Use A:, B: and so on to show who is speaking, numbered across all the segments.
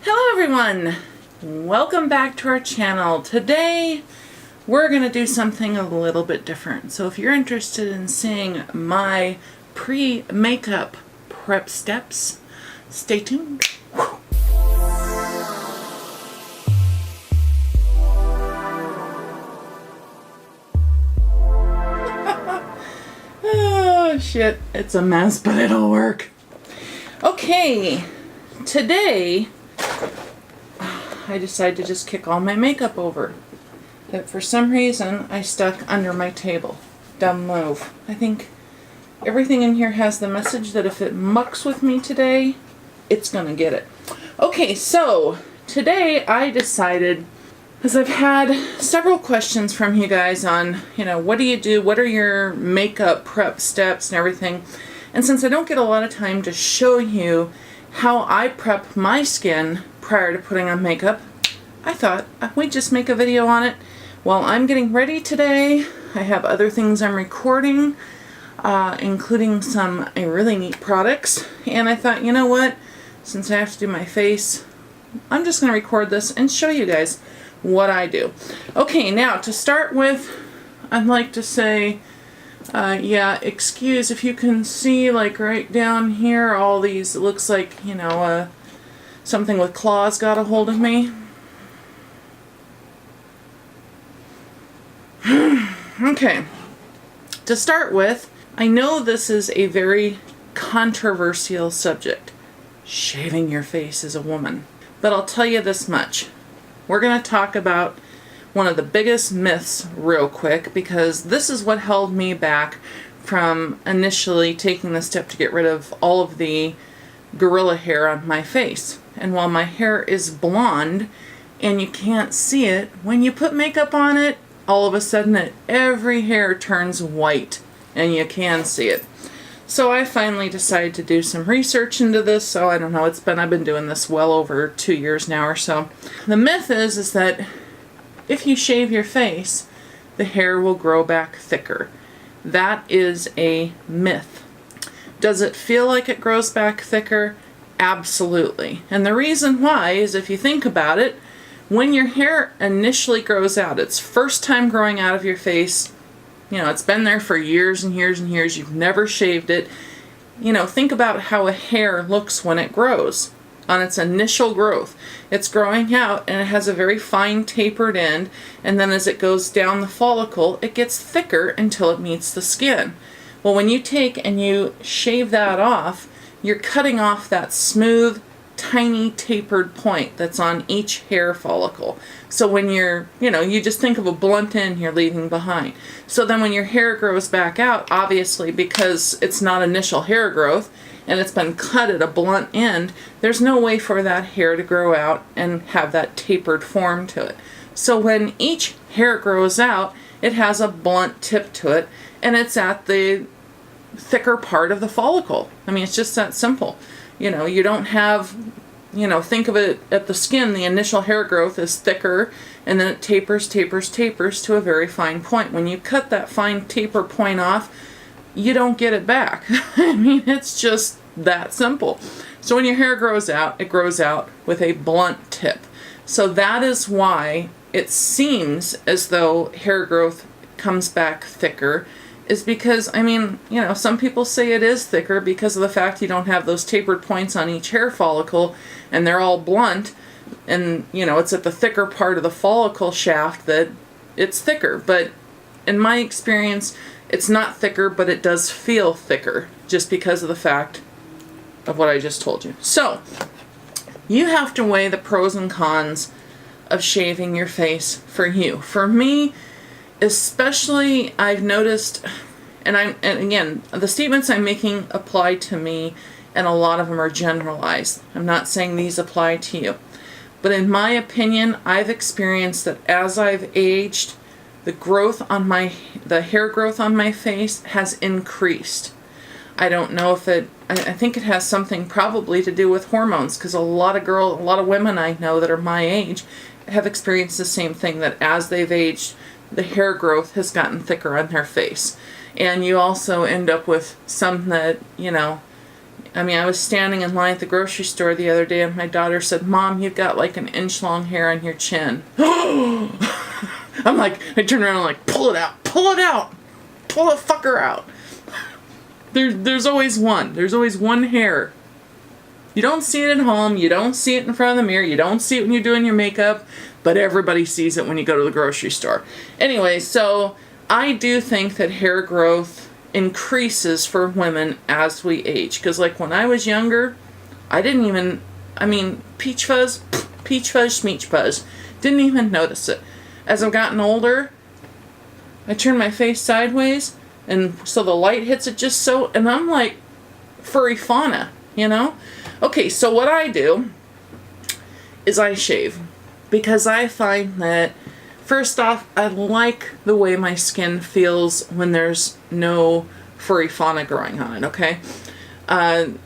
A: Hello everyone! Welcome back to our channel. Today we're going to do something a little bit different. So if you're interested in seeing my pre-makeup prep steps, stay tuned. Oh shit, it's a mess, but it'll work. Okay, today I decided to just kick all my makeup over that for some reason I stuck under my table. Dumb move. I think everything in here has the message that if it mucks with me today, it's gonna get it. Okay, so today I decided, because I've had several questions from you guys on, what do you do? What are your makeup prep steps and everything? And since I don't get a lot of time to show you how I prep my skin prior to putting on makeup, I thought we'd just make a video on it while I'm getting ready today. I have other things I'm recording, including some really neat products, and I thought, you know what, since I have to do my face, I'm just going to record this and show you guys what I do. Okay, now to start with, I'd like to say, excuse if you can see, like right down here, all these, it looks like, something with claws got a hold of me. Okay, to start with, I know this is a very controversial subject, shaving your face as a woman, but I'll tell you this much. We're going to talk about one of the biggest myths real quick, because this is what held me back from initially taking the step to get rid of all of the gorilla hair on my face. And while my hair is blonde and you can't see it, when you put makeup on it, all of a sudden every hair turns white and you can see it. So I finally decided to do some research into this. So I don't know, I've been doing this well over 2 years now or so. The myth is that if you shave your face, the hair will grow back thicker. That is a myth. Does it feel like it grows back thicker? Absolutely. And the reason why is, if you think about it, when your hair initially grows out, it's first time growing out of your face, it's been there for years and years and years, you've never shaved it. Think about how a hair looks when it grows. On its initial growth, it's growing out and it has a very fine tapered end, and then as it goes down the follicle, it gets thicker until it meets the skin. Well, when you take and you shave that off, you're cutting off that smooth, tiny tapered point that's on each hair follicle. So when you're, you just think of a blunt end you're leaving behind. So then when your hair grows back out, obviously because it's not initial hair growth and it's been cut at a blunt end, there's no way for that hair to grow out and have that tapered form to it. So when each hair grows out, it has a blunt tip to it, and it's at the thicker part of the follicle. I mean, it's just that simple. You don't have, think of it at the skin, the initial hair growth is thicker, and then it tapers to a very fine point. When you cut that fine taper point off, you don't get it back. I mean, it's just that simple. So when your hair grows out, it grows out with a blunt tip. So that is why it seems as though hair growth comes back thicker, is because, some people say it is thicker because of the fact you don't have those tapered points on each hair follicle and they're all blunt, and, it's at the thicker part of the follicle shaft that it's thicker. But in my experience, it's not thicker, but it does feel thicker just because of the fact of what I just told you. So, you have to weigh the pros and cons of shaving your face for you. For me, especially, I've noticed, and again, the statements I'm making apply to me, and a lot of them are generalized. I'm not saying these apply to you. But in my opinion, I've experienced that as I've aged, the hair growth on my face has increased. I don't know if I think it has something probably to do with hormones, because a lot of women I know that are my age have experienced the same thing, that as they've aged, the hair growth has gotten thicker on their face. And you also end up with some that, I mean, I was standing in line at the grocery store the other day and my daughter said, "Mom, you've got like an inch long hair on your chin." I'm like, I turn around and I'm like, pull it out, pull it out, pull the fucker out. There's always one. There's always one hair. You don't see it at home. You don't see it in front of the mirror. You don't see it when you're doing your makeup. But everybody sees it when you go to the grocery store. Anyway, so I do think that hair growth increases for women as we age. Because like when I was younger, I didn't even, I mean, peach fuzz, smeech fuzz. Didn't even notice it. As I've gotten older, I turn my face sideways. And so the light hits it just so, and I'm like furry fauna, you know? Okay, so what I do is I shave. Because I find that, first off, I like the way my skin feels when there's no furry fauna growing on it, okay?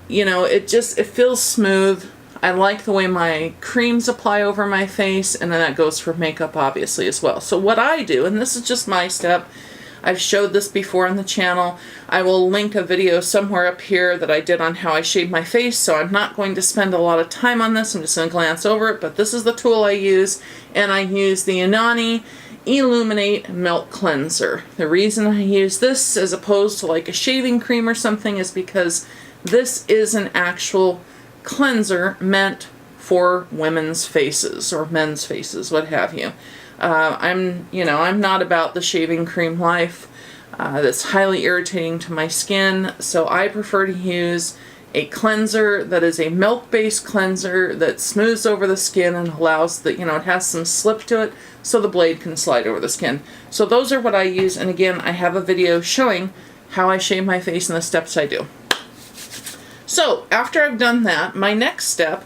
A: You know, it feels smooth. I like the way my creams apply over my face, and then that goes for makeup, obviously, as well. So what I do, and this is just my step, I've showed this before on the channel. I will link a video somewhere up here that I did on how I shave my face, so I'm not going to spend a lot of time on this. I'm just going to glance over it, but this is the tool I use, and I use the Armani Illuminate Milk Cleanser. The reason I use this as opposed to like a shaving cream or something is because this is an actual cleanser meant for women's faces or men's faces, what have you. I'm not about the shaving cream life. That's highly irritating to my skin, so I prefer to use a cleanser that is a milk-based cleanser that smooths over the skin and allows the, it has some slip to it so the blade can slide over the skin. So those are what I use, and again, I have a video showing how I shave my face and the steps I do. So after I've done that, my next step,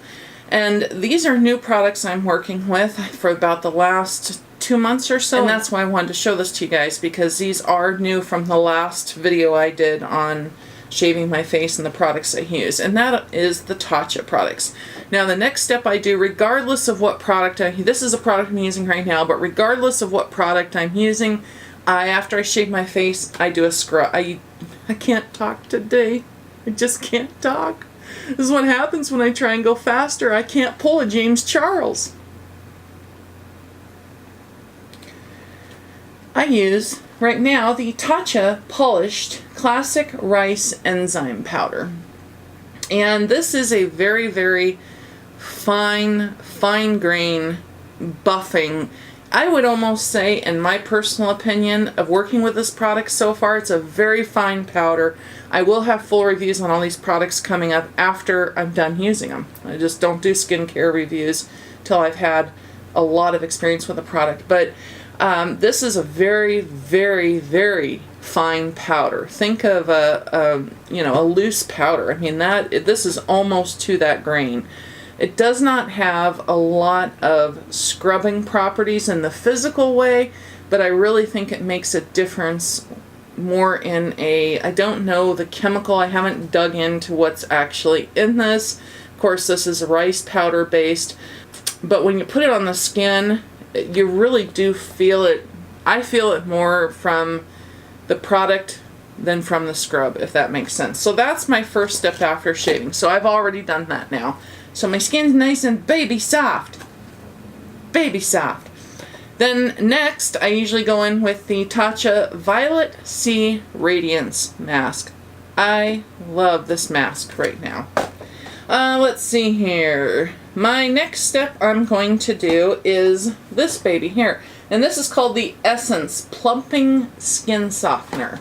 A: and these are new products I'm working with for about the last 2 months or so. And that's why I wanted to show this to you guys, because these are new from the last video I did on shaving my face and the products I use. And that is the Tatcha products. Now the next step I do, regardless of what product this is a product I'm using right now, but regardless of what product I'm using, after I shave my face, I do a scrub. I can't talk today. I just can't talk. This is what happens when I try and go faster. I can't pull a James Charles. I use, right now, the Tatcha Polished Classic Rice Enzyme Powder. And this is a very, very fine grain buffing. I would almost say, in my personal opinion, of working with this product so far, it's a very fine powder. I will have full reviews on all these products coming up after I'm done using them. I just don't do skincare reviews till I've had a lot of experience with the product. But this is a very, very, very fine powder. Think of a loose powder. I mean, this is almost to that grain. It does not have a lot of scrubbing properties in the physical way, but I really think it makes a difference more in I don't know the chemical, I haven't dug into what's actually in this. Of course, this is rice powder based, but when you put it on the skin, you really do feel it. I feel it more from the product than from the scrub, if that makes sense. So that's my first step after shaving. So I've already done that now. So my skin's nice and baby soft. Baby soft. Then next, I usually go in with the Tatcha Violet Sea Radiance Mask. I love this mask right now. Let's see here. My next step I'm going to do is this baby here. And this is called the Essence Plumping Skin Softener.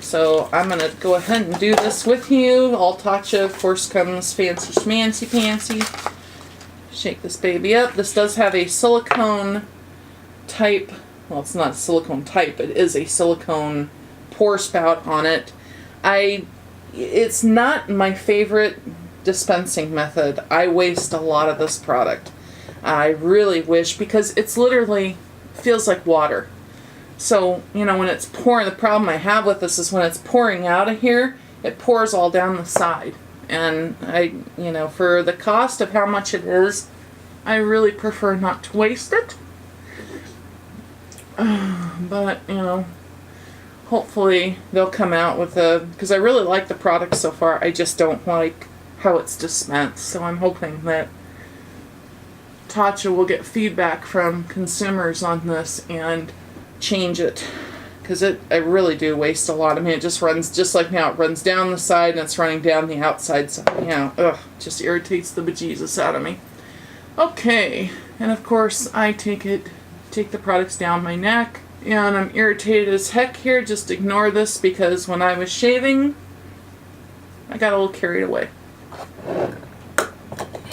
A: So I'm going to go ahead and do this with you. All Tatcha, of course, comes fancy schmancy pantsy. Shake this baby up. This does have a silicone type, well, it's not silicone type, it is a silicone pour spout on it. It's not my favorite dispensing method. I waste a lot of this product. I really wish, because it's literally feels like water. So, when it's pouring, the problem I have with this is when it's pouring out of here, it pours all down the side. And for the cost of how much it is, I really prefer not to waste it. But, hopefully they'll come out with because I really like the product so far. I just don't like how it's dispensed. So I'm hoping that Tatcha will get feedback from consumers on this and change it. Because I really do waste a lot. I mean, it just runs, just like now, it runs down the side and it's running down the outside. So, just irritates the bejesus out of me. Okay, and of course I take the products down my neck. And I'm irritated as heck here. Just ignore this because when I was shaving, I got a little carried away.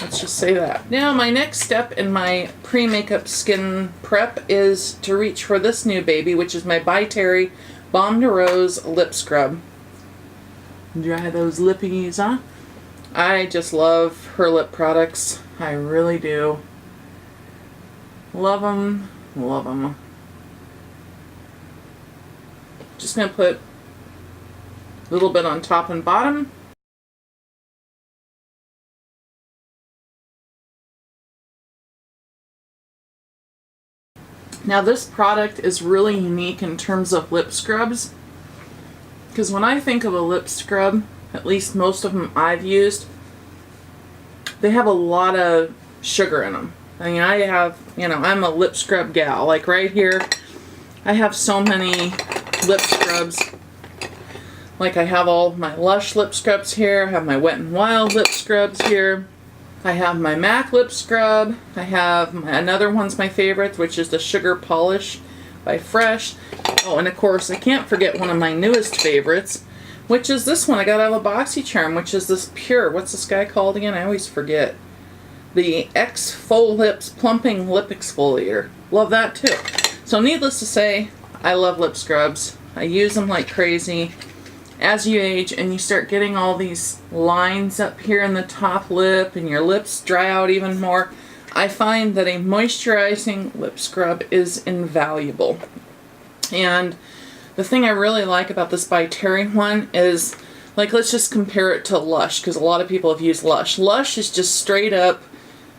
A: Let's just say that. Now my next step in my pre-makeup skin prep is to reach for this new baby, which is my By Terry Balm de Rose Lip Scrub. Dry those lippies, huh? I just love her lip products. I really do. Love them. Love them. Just going to put a little bit on top and bottom. Now this product is really unique in terms of lip scrubs, because when I think of a lip scrub, at least most of them I've used, they have a lot of sugar in them. I mean, I have, I'm a lip scrub gal. Like right here, I have so many lip scrubs. Like I have all my Lush lip scrubs here, I have my Wet n Wild lip scrubs here. I have my MAC lip scrub. I have another one's my favorite, which is the Sugar Polish by Fresh. Oh, and of course, I can't forget one of my newest favorites, which is this one I got out of a BoxyCharm, which is this PUR. What's this guy called again? I always forget. The X-Fol Lips Plumping Lip Exfoliator. Love that too. So needless to say, I love lip scrubs. I use them like crazy. As you age and you start getting all these lines up here in the top lip and your lips dry out even more, I find that a moisturizing lip scrub is invaluable. And the thing I really like about this By Terry one is, like, let's just compare it to Lush, because a lot of people have used Lush. Lush is just straight up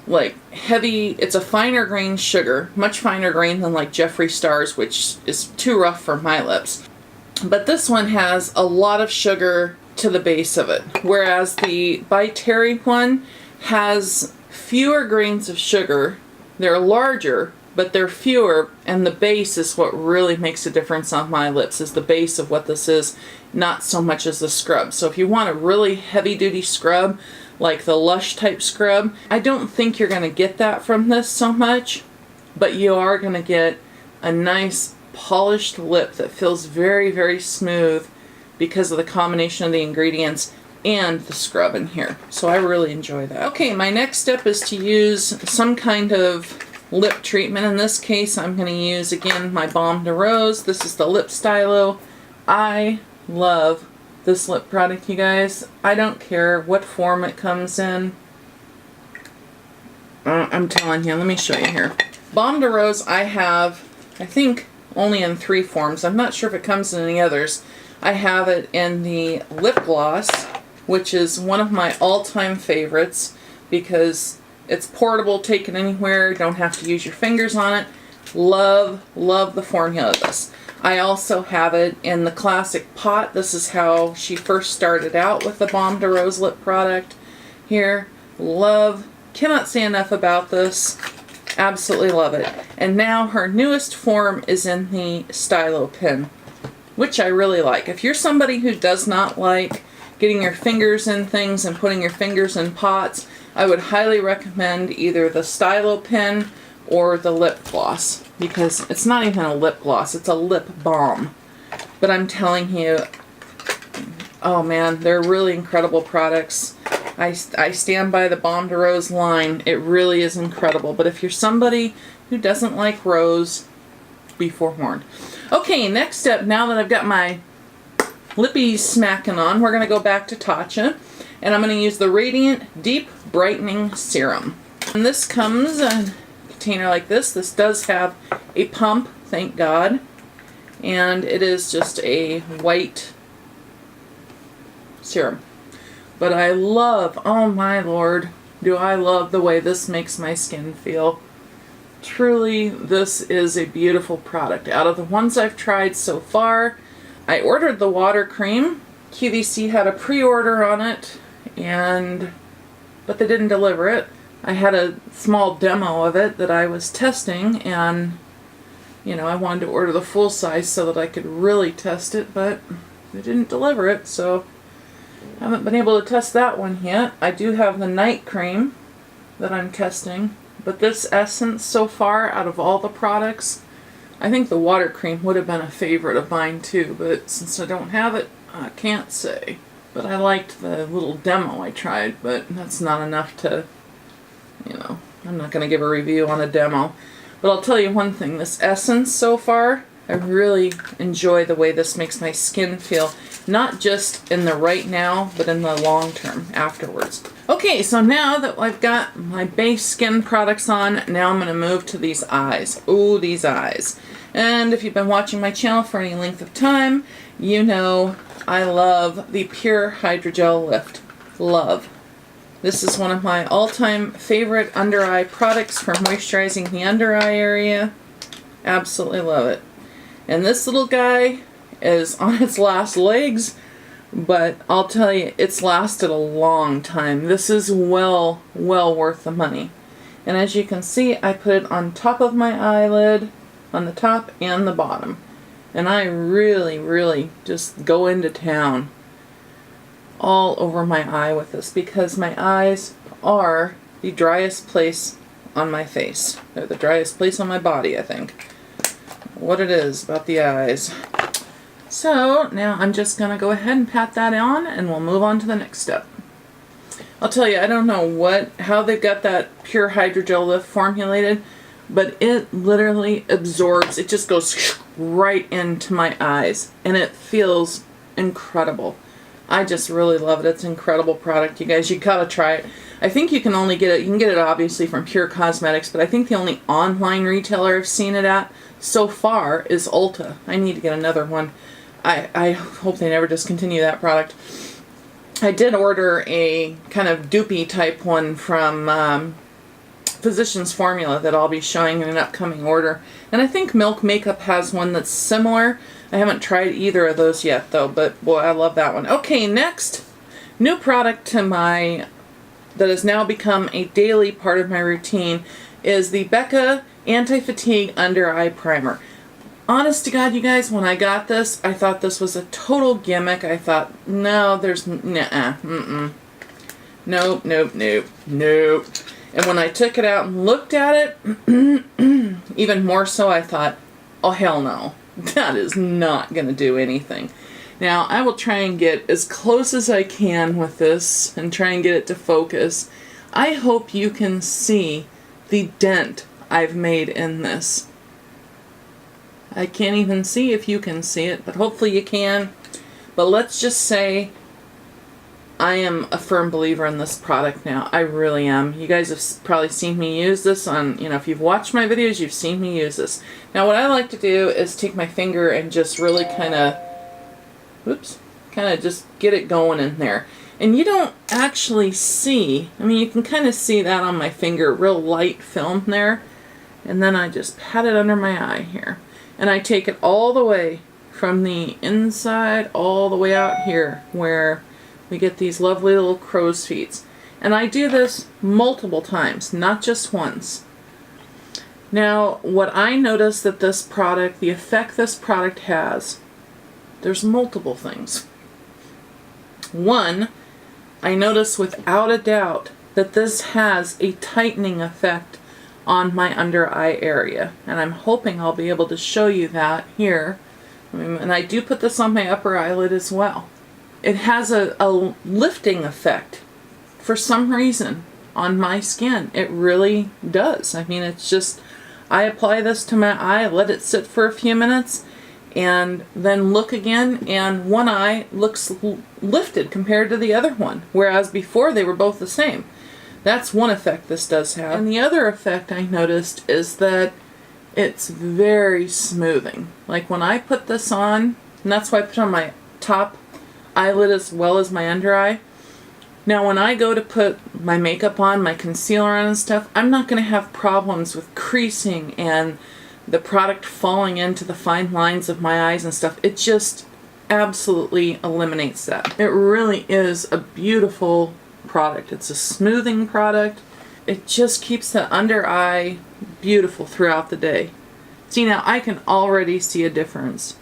A: like heavy, it's a finer grain sugar, much finer grain than like Jeffree Star's, which is too rough for my lips. But this one has a lot of sugar to the base of it, whereas the By Terry one has fewer grains of sugar. They're larger, but they're fewer, and the base is what really makes a difference on my lips, is the base of what this is, not so much as the scrub. So if you want a really heavy-duty scrub, like the Lush type scrub, I don't think you're going to get that from this so much, but you are going to get a nice polished lip that feels very, very smooth because of the combination of the ingredients and the scrub in here. So I really enjoy that. Okay, my next step is to use some kind of lip treatment. In this case, I'm going to use, again, my Balm de Rose. This is the Lip Stylo. I love this lip product, you guys. I don't care what form it comes in. I'm telling you, let me show you here. Balm de Rose I have, I think, only in 3 forms. I'm not sure if it comes in any others. I have it in the lip gloss, which is one of my all-time favorites because it's portable, take it anywhere, don't have to use your fingers on it. Love, love the formula of this. I also have it in the classic pot. This is how she first started out with the Balm de Rose lip product here. Love, cannot say enough about this. Absolutely love it. And now her newest form is in the Stylo Pen, which I really like. If you're somebody who does not like getting your fingers in things and putting your fingers in pots, I would highly recommend either the Stylo Pen or the lip gloss, because it's not even a lip gloss, it's a lip balm. But I'm telling you, oh man, they're really incredible products. I stand by the Balm de Rose line. It really is incredible. But if you're somebody who doesn't like rose, be forewarned. Okay, next step, now that I've got my lippies smacking on, we're going to go back to Tatcha. And I'm going to use the Radiant Deep Brightening Serum. And this comes in a container like this. This does have a pump, thank God. And it is just a white serum. But I love, oh my lord, do I love the way this makes my skin feel. Truly, this is a beautiful product. Out of the ones I've tried so far, I ordered the water cream. QVC had a pre-order on it, but they didn't deliver it. I had a small demo of it that I was testing, and you know, I wanted to order the full size so that I could really test it, but they didn't deliver it, so I haven't been able to test that one yet. I do have the night cream that I'm testing, but this essence so far, out of all the products, I think the water cream would have been a favorite of mine too, but since I don't have it, I can't say. But I liked the little demo I tried, but that's not enough to, you know, I'm not going to give a review on a demo. But I'll tell you one thing, this essence so far, I really enjoy the way this makes my skin feel, not just in the right now, but in the long term afterwards. Okay, so now that I've got my base skin products on, now I'm going to move to these eyes. Ooh, these eyes. And if you've been watching my channel for any length of time, you know I love the PUR Hydrogel Lift. Love. This is one of my all-time favorite under eye products for moisturizing the under eye area. Absolutely love it. And this little guy is on its last legs, but I'll tell you, it's lasted a long time. This is well worth the money. And as you can see, I put it on top of my eyelid, on the top and the bottom. And I really just go into town all over my eye with this, because my eyes are the driest place on my face. They're the driest place on my body, I think. What it is about the eyes. So now I'm just going to go ahead and pat that on, and we'll move on to the next step. I'll tell you, I don't know how they've got that PUR Hydrogel Lift formulated, but it literally absorbs, it just goes right into my eyes, and it feels incredible. I just really love it. It's an incredible product, you guys. You gotta try it. I think you can only get it, you can get it obviously from PUR Cosmetics, but I think the only online retailer I've seen it at so far is Ulta. I need to get another one. I hope they never discontinue that product. I did order a kind of dupey type one from Physicians Formula that I'll be showing in an upcoming order. And I think Milk Makeup has one that's similar. I haven't tried either of those yet though, but boy, I love that one. Okay, next, new product that has now become a daily part of my routine is the Becca Anti-Fatigue Under Eye Primer. Honest to God, you guys, when I got this, I thought this was a total gimmick. I thought, no, there's, nope. And when I took it out and looked at it, even more so, I thought, oh hell no, that is not going to do anything. Now, I will try and get as close as I can with this and try and get it to focus. I hope you can see the dent I've made in this. I can't even see if you can see it, but hopefully you can. But let's just say I am a firm believer in this product now. I really am. You guys have probably seen me use this on, if you've watched my videos, you've seen me use this. Now what I like to do is take my finger and just really kind of just get it going in there. And you don't actually see, you can kind of see that on my finger, real light film there. And then I just pat it under my eye here. And I take it all the way from the inside all the way out here where we get these lovely little crow's feet. And I do this multiple times, not just once. Now, what I notice that this product, the effect this product has, there's multiple things. One, I notice without a doubt that this has a tightening effect on my under eye area, and I'm hoping I'll be able to show you that here. And I do put this on my upper eyelid as well. It has a lifting effect for some reason on my skin. It really does. It's just, I apply this to my eye, let it sit for a few minutes, and then look again, and one eye looks lifted compared to the other one, whereas before they were both the same. That's one effect this does have. And the other effect I noticed is that it's very smoothing. Like when I put this on, and that's why I put it on my top eyelid as well as my under eye. Now when I go to put my makeup on, my concealer on and stuff, I'm not going to have problems with creasing and the product falling into the fine lines of my eyes and stuff. absolutely eliminates that. It really is a beautiful product. It's a smoothing product. It just keeps the under eye beautiful throughout the day. See, now I can already see a difference.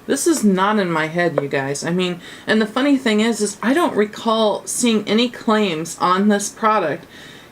A: This is not in my head, you guys. I mean, and the funny thing is I don't recall seeing any claims on this product.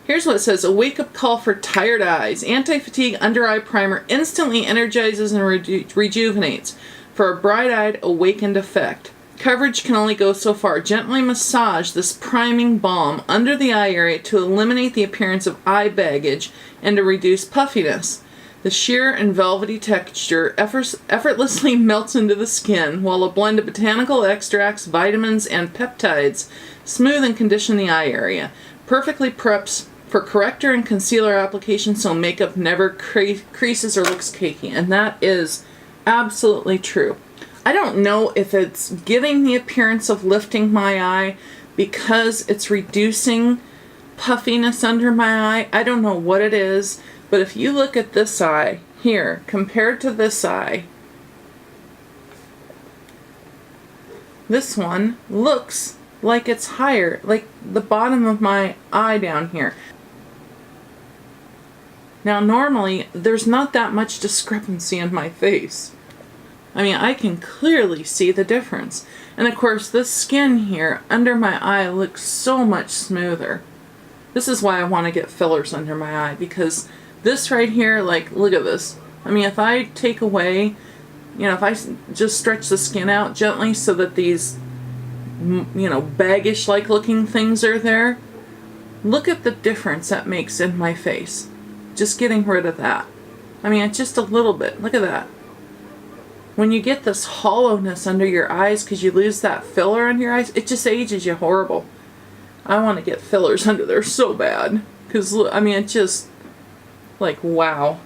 A: Here's what it says: a wake-up call for tired eyes. Anti-fatigue under eye primer instantly energizes and rejuvenates for a bright-eyed, awakened effect. Coverage can only go so far. Gently massage this priming balm under the eye area to eliminate the appearance of eye baggage and to reduce puffiness. The sheer and velvety texture effortlessly melts into the skin, while a blend of botanical extracts, vitamins, and peptides smooth and condition the eye area. Perfectly preps for corrector and concealer application so makeup never creases or looks cakey. And that is absolutely true. I don't know if it's giving the appearance of lifting my eye because it's reducing puffiness under my eye. I don't know what it is. But if you look at this eye here, compared to this eye, this one looks like it's higher, like the bottom of my eye down here. Now normally, there's not that much discrepancy in my face. I mean, I can clearly see the difference. And of course, this skin here under my eye looks so much smoother. This is why I want to get fillers under my eye, because this right here, like, look at this. I mean, if I take away, you know, if I just stretch the skin out gently so that these, you know, baggish-like looking things are there, look at the difference that makes in my face. Just getting rid of that. I mean, it's just a little bit. Look at that. When you get this hollowness under your eyes because you lose that filler under your eyes, it just ages you horrible. I want to get fillers under there so bad. Because, I mean, it just, like, wow.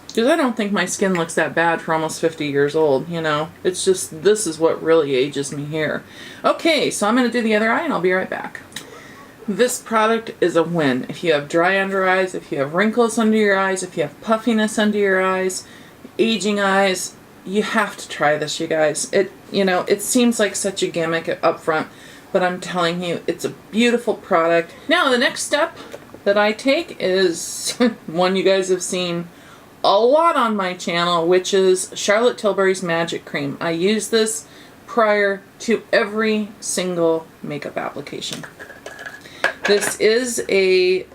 A: Because I don't think my skin looks that bad for almost 50 years old, you know. It's just, this is what really ages me here. Okay, so I'm going to do the other eye and I'll be right back. This product is a win. If you have dry under eyes, if you have wrinkles under your eyes, if you have puffiness under your eyes, aging eyes, you have to try this, you guys. It, you know, it seems like such a gimmick up front, but I'm telling you, it's a beautiful product. Now, the next step that I take is one you guys have seen a lot on my channel, which is Charlotte Tilbury's Magic Cream. I use this prior to every single makeup application. This is a,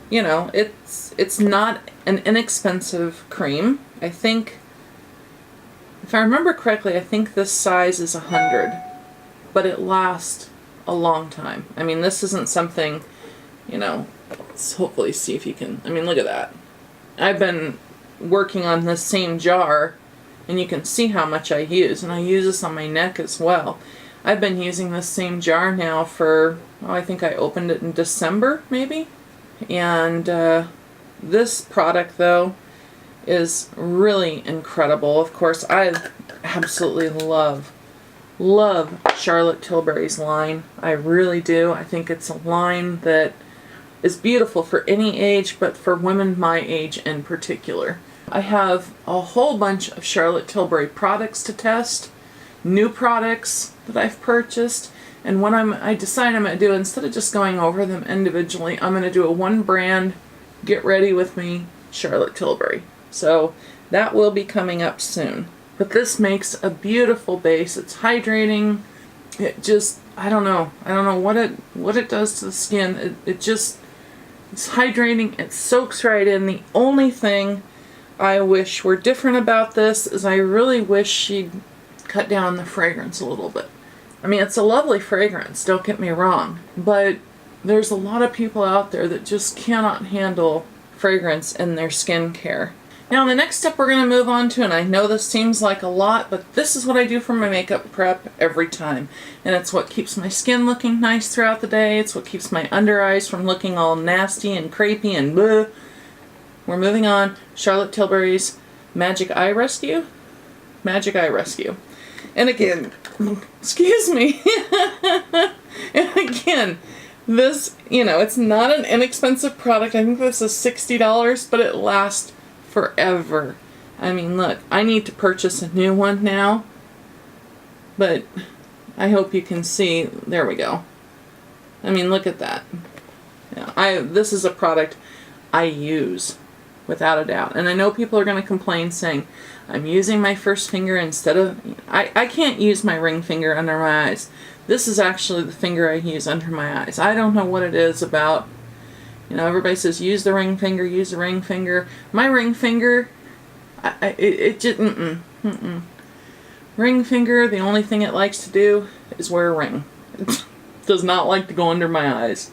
A: you know, it's not an inexpensive cream. I think, if I remember correctly, I think this size is 100, but it lasts a long time. I mean, this isn't something, you know, let's hopefully see if you can, I mean, look at that. I've been working on this same jar, and you can see how much I use, and I use this on my neck as well. I've been using this same jar now for, oh, I think I opened it in December, maybe? And this product, though, is really incredible. Of course, I absolutely love Charlotte Tilbury's line. I really do. I think it's a line that is beautiful for any age, but for women my age in particular. I have a whole bunch of Charlotte Tilbury products to test, new products that I've purchased, and what I decide I'm going to do, instead of just going over them individually, I'm going to do a one brand, get ready with me, Charlotte Tilbury. So that will be coming up soon. But this makes a beautiful base. It's hydrating. It just, I don't know what it does to the skin. It just, it's hydrating. It soaks right in. The only thing I wish were different about this is I really wish she'd cut down the fragrance a little bit. I mean, it's a lovely fragrance, don't get me wrong, but there's a lot of people out there that just cannot handle fragrance in their skincare. Now, the next step we're going to move on to, and I know this seems like a lot, but this is what I do for my makeup prep every time. And it's what keeps my skin looking nice throughout the day. It's what keeps my under eyes from looking all nasty and crepey and bleh. We're moving on. Charlotte Tilbury's Magic Eye Rescue. Magic Eye Rescue. And again, excuse me. And again, this, you know, it's not an inexpensive product. I think this is $60, but it lasts forever. I mean, look, I need to purchase a new one now. but I hope you can see. There we go. I mean, look at that. Yeah, this is a product I use without a doubt. And I know people are going to complain saying, I'm using my first finger instead of... I can't use my ring finger under my eyes. This is actually the finger I use under my eyes. I don't know what it is about... You know, everybody says, use the ring finger, use the ring finger. My ring finger, it just, Ring finger, the only thing it likes to do is wear a ring. It does not like to go under my eyes.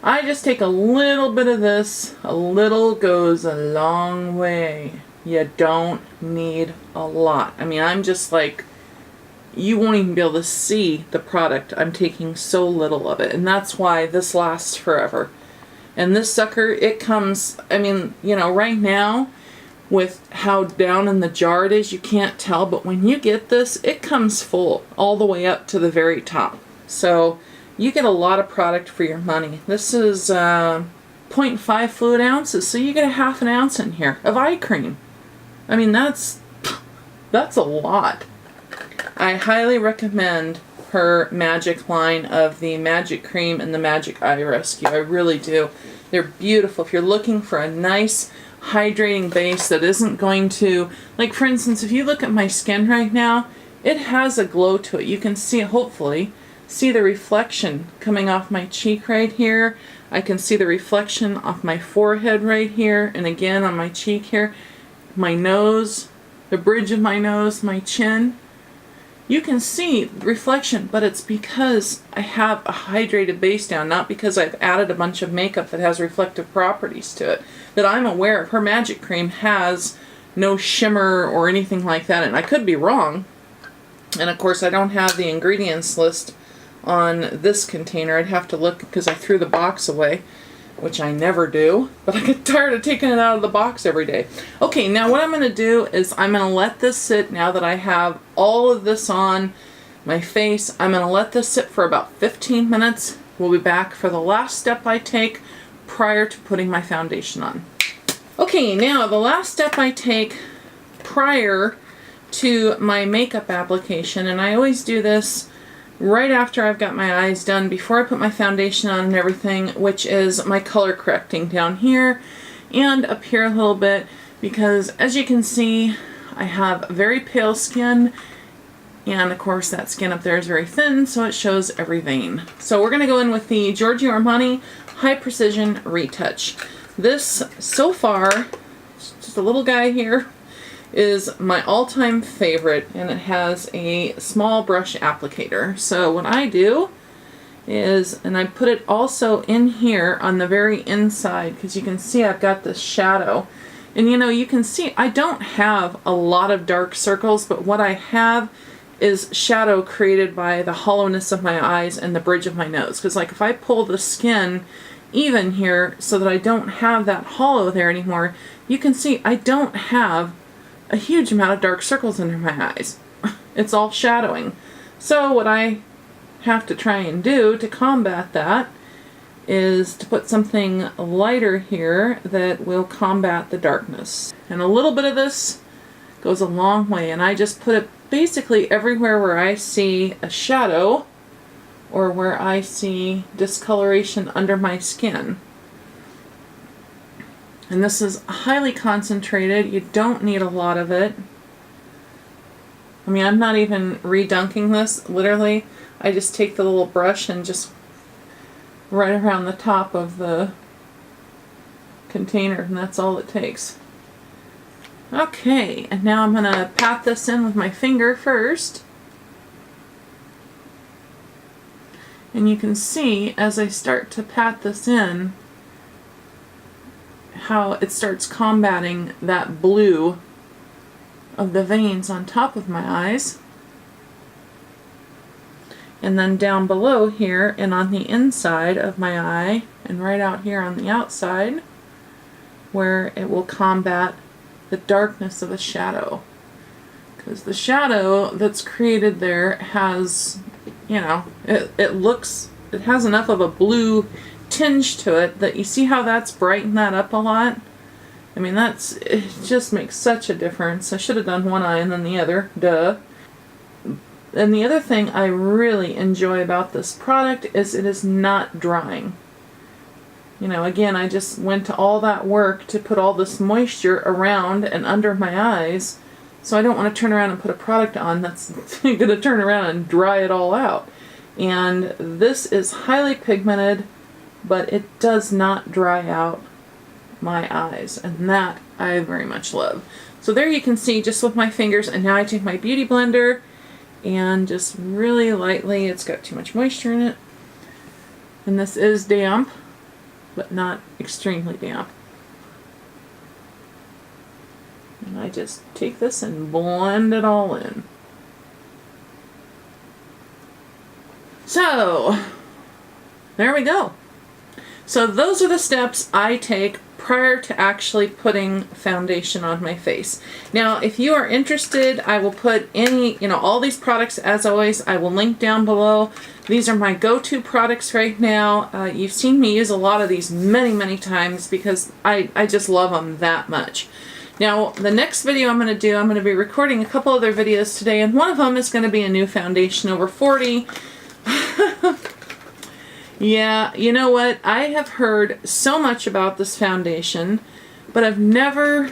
A: I just take a little bit of this. A little goes a long way. You don't need a lot. I mean, I'm just like, you won't even be able to see the product. I'm taking so little of it. And that's why this lasts forever. And this sucker, it comes, I mean, you know, right now, with how down in the jar it is, you can't tell. But when you get this, it comes full all the way up to the very top. So you get a lot of product for your money. This is 0.5 fluid ounces. So you get a half an ounce in here of eye cream. I mean, that's a lot. I highly recommend her Magic line of the Magic Cream and the Magic Eye Rescue. I really do. They're beautiful. If you're looking for a nice hydrating base that isn't going to, like for instance, if you look at my skin right now, it has a glow to it. You can see, hopefully, see the reflection coming off my cheek right here. I can see the reflection off my forehead right here, and again on my cheek here, my nose, the bridge of my nose, my chin. You can see reflection, but it's because I have a hydrated base down, not because I've added a bunch of makeup that has reflective properties to it. That I'm aware of. Her Magic Cream has no shimmer or anything like that, and I could be wrong. And of course I don't have the ingredients list on this container. I'd have to look because I threw the box away, which I never do, but I get tired of taking it out of the box every day. Okay, now what I'm going to do is I'm going to let this sit now that I have all of this on my face. I'm going to let this sit for about 15 minutes. We'll be back for the last step I take prior to putting my foundation on. Okay, now the last step I take prior to my makeup application, and I always do this right after I've got my eyes done, before I put my foundation on and everything, which is my color correcting down here and up here a little bit, because as you can see, I have very pale skin, and of course that skin up there is very thin, so it shows every vein. So we're going to go in with the Giorgio Armani High Precision Retouch. This, so far, just a little guy here, is my all-time favorite, and it has a small brush applicator. So what I do is, and I put it also in here on the very inside, because you can see I've got this shadow. And you know, you can see I don't have a lot of dark circles, but what I have is shadow created by the hollowness of my eyes and the bridge of my nose. Because like if I pull the skin even here so that I don't have that hollow there anymore, you can see I don't have a huge amount of dark circles under my eyes. It's all shadowing. So what I have to try and do to combat that is to put something lighter here that will combat the darkness. And a little bit of this goes a long way, and I just put it basically everywhere where I see a shadow or where I see discoloration under my skin. And this is highly concentrated. You don't need a lot of it. I mean, I'm not even redunking this, literally. I just take the little brush and just right around the top of the container, and that's all it takes. Okay, and now I'm going to pat this in with my finger first. And you can see as I start to pat this in how it starts combating that blue of the veins on top of my eyes. And then down below here and on the inside of my eye and right out here on the outside where it will combat the darkness of a shadow. Because the shadow that's created there has, you know, it has enough of a blue tinge to it that you see how that's brightened that up a lot. I mean, it just makes such a difference. I should have done one eye and then the other, duh. And the other thing I really enjoy about this product is it is not drying. You know, again, I just went to all that work to put all this moisture around and under my eyes, so I don't want to turn around and put a product on that's going to turn around and dry it all out. And this is highly pigmented, but it does not dry out my eyes, and that I very much love. So there you can see just with my fingers, and now I take my beauty blender and just really lightly, it's got too much moisture in it, and this is damp, but not extremely damp. And I just take this and blend it all in. So, there we go. So those are the steps I take prior to actually putting foundation on my face. Now, if you are interested, I will put all these products, as always, I will link down below. These are my go-to products right now. You've seen me use a lot of these many, many times because I just love them that much. Now, the next video I'm going to be recording a couple other videos today, and one of them is going to be a new foundation over 40. Yeah, you know what? I have heard so much about this foundation, but I've never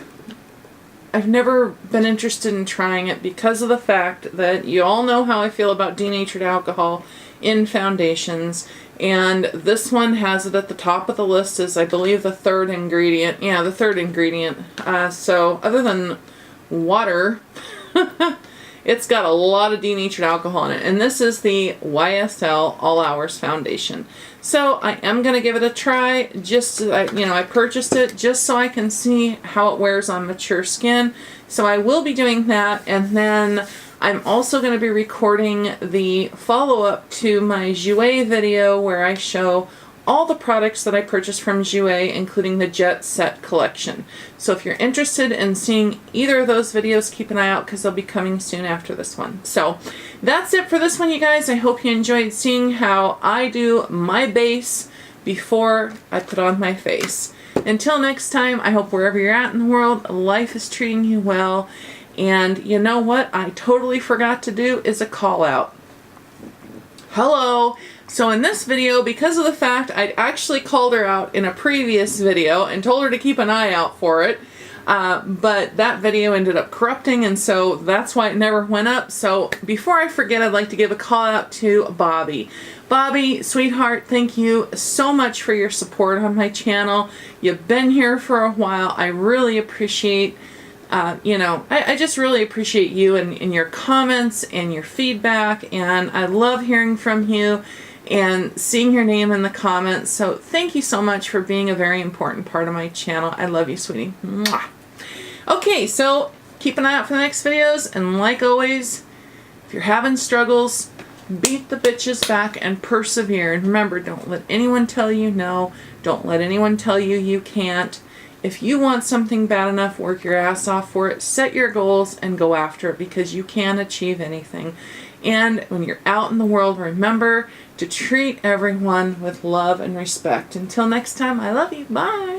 A: been interested in trying it because of the fact that you all know how I feel about denatured alcohol in foundations, and this one has it at the top of the list as, I believe, the third ingredient. Yeah, the third ingredient. So other than water, it's got a lot of denatured alcohol in it, and this is the YSL All Hours Foundation. So I am going to give it a try. Just, I purchased it just so I can see how it wears on mature skin. So I will be doing that, and then I'm also going to be recording the follow-up to my Jouer video where I show all the products that I purchased from Jouer, including the Jet Set collection. So if you're interested in seeing either of those videos, keep an eye out because they'll be coming soon after this one. So that's it for this one, you guys. I hope you enjoyed seeing how I do my base before I put on my face. Until next time, I hope wherever you're at in the world, life is treating you well. And you know what I totally forgot to do is a call out. Hello. So in this video, because of the fact I'd actually called her out in a previous video and told her to keep an eye out for it, but that video ended up corrupting, and so that's why it never went up. So before I forget, I'd like to give a call out to Bobby. Bobby, sweetheart, thank you so much for your support on my channel. You've been here for a while. I really appreciate I just really appreciate you and your comments and your feedback, and I love hearing from you and seeing your name in the comments. So thank you so much for being a very important part of my channel. I love you, sweetie. Mwah. Okay, so keep an eye out for the next videos, and like always, if you're having struggles, beat the bitches back and persevere. And remember, don't let anyone tell you no. Don't let anyone tell you you can't. If you want something bad enough, work your ass off for it, set your goals, and go after it, because you can achieve anything. And when you're out in the world, remember to treat everyone with love and respect. Until next time, I love you. Bye.